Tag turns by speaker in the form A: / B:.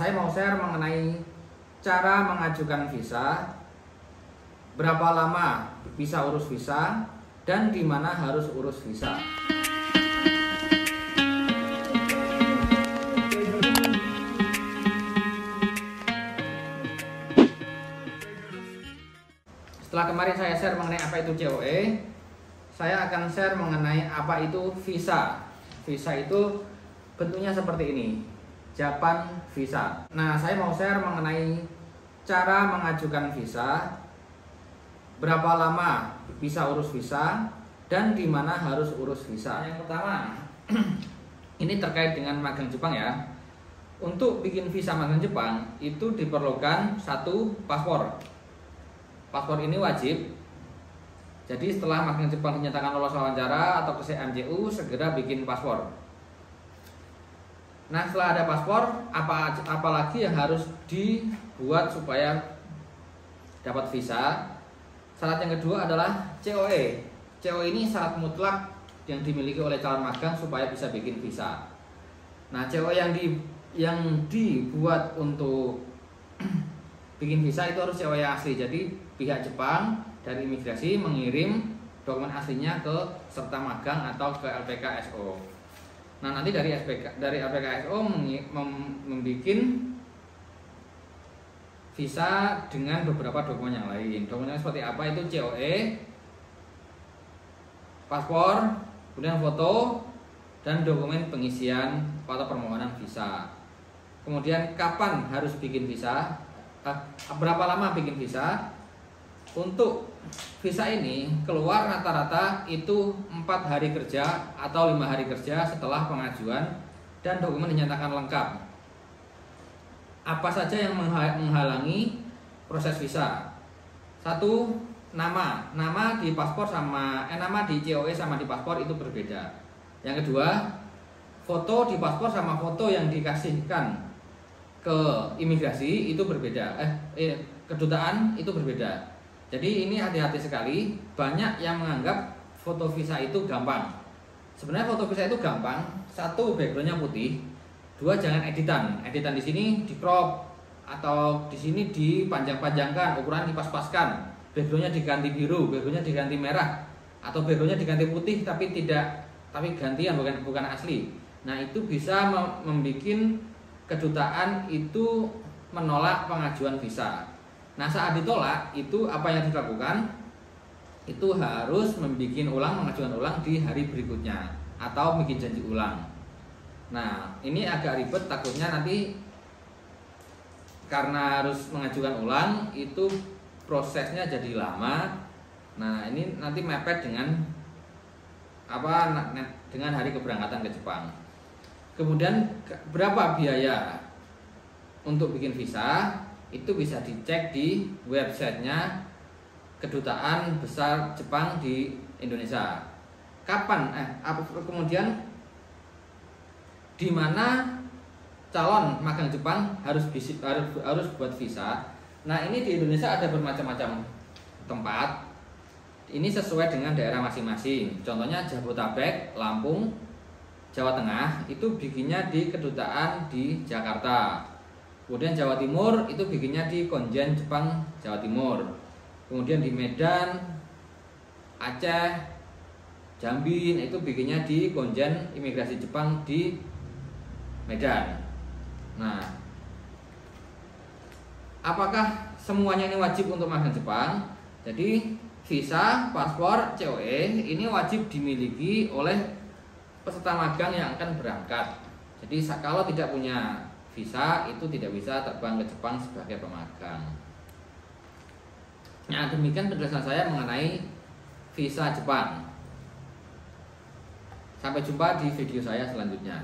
A: saya mau share mengenai cara mengajukan visa, berapa lama bisa urus visa, dan di mana harus urus visa. Setelah kemarin saya share mengenai apa itu COE, saya akan share mengenai apa itu visa. Visa itu bentuknya seperti ini, Japan Visa. Nah, saya mau share mengenai cara mengajukan visa, berapa lama bisa urus visa, dan di mana harus urus visa. Yang pertama, ini terkait dengan magang Jepang ya. Untuk bikin visa magang Jepang itu diperlukan satu paspor. Paspor ini wajib. Jadi setelah magang Jepang dinyatakan lolos wawancara atau ke CMCU, segera bikin paspor. Nah, setelah ada paspor, apalagi yang harus dibuat supaya dapat visa? Syarat yang kedua adalah COE. COE ini syarat mutlak yang dimiliki oleh calon magang supaya bisa bikin visa. Nah, COE yang dibuat untuk bikin visa itu harus COE asli. Jadi pihak Jepang dari imigrasi mengirim dokumen aslinya ke serta magang atau ke LPKSO. Nah, nanti dari LPKSO membuat visa dengan beberapa dokumen yang lain. Dokumennya seperti apa? Itu COE, paspor, kemudian foto, dan dokumen pengisian atau permohonan visa. Kemudian kapan harus bikin visa? Berapa lama bikin visa? Untuk visa ini keluar rata-rata itu 4 hari kerja atau 5 hari kerja setelah pengajuan dan dokumen dinyatakan lengkap. Apa saja yang menghalangi proses visa? Satu, nama di paspor nama di COE sama di paspor itu berbeda. Yang kedua, foto di paspor sama foto yang dikasihkan ke imigrasi itu berbeda. Kedutaan itu berbeda. Jadi ini hati-hati sekali. Banyak yang menganggap foto visa itu gampang. Sebenarnya foto visa itu gampang. Satu, backgroundnya putih. Dua, jangan editan. Editan di sini di crop atau di sini dipanjang-panjangkan, ukuran dipas-paskan. Backgroundnya diganti biru, backgroundnya diganti merah, atau backgroundnya diganti putih tapi gantian bukan asli. Nah, itu bisa membuat kedutaan itu menolak pengajuan visa. Nah, saat ditolak itu apa yang dilakukan? Itu harus mengajukan ulang di hari berikutnya atau bikin janji ulang. Nah, ini agak ribet, takutnya nanti karena harus mengajukan ulang itu prosesnya jadi lama. Nah, ini nanti mepet dengan hari keberangkatan ke Jepang. Kemudian berapa biaya untuk bikin visa? Itu bisa dicek di websitenya Kedutaan Besar Jepang di Indonesia. Kemudian di mana calon magang Jepang harus buat visa. Nah, ini di Indonesia ada bermacam-macam tempat. Ini sesuai dengan daerah masing-masing. Contohnya Jabodetabek, Lampung, Jawa Tengah itu bikinnya di kedutaan di Jakarta. Kemudian Jawa Timur itu bikinnya di Konjen Jepang Jawa Timur. Kemudian di Medan, Aceh, Jambi itu bikinnya di Konjen Imigrasi Jepang di Medan. Nah, apakah semuanya ini wajib untuk magang Jepang? Jadi visa, paspor, COE ini wajib dimiliki oleh peserta magang yang akan berangkat. Jadi kalau tidak punya visa itu tidak bisa terbang ke Jepang sebagai pemagang. Nah, demikian penjelasan saya mengenai visa Jepang. Sampai jumpa di video saya selanjutnya.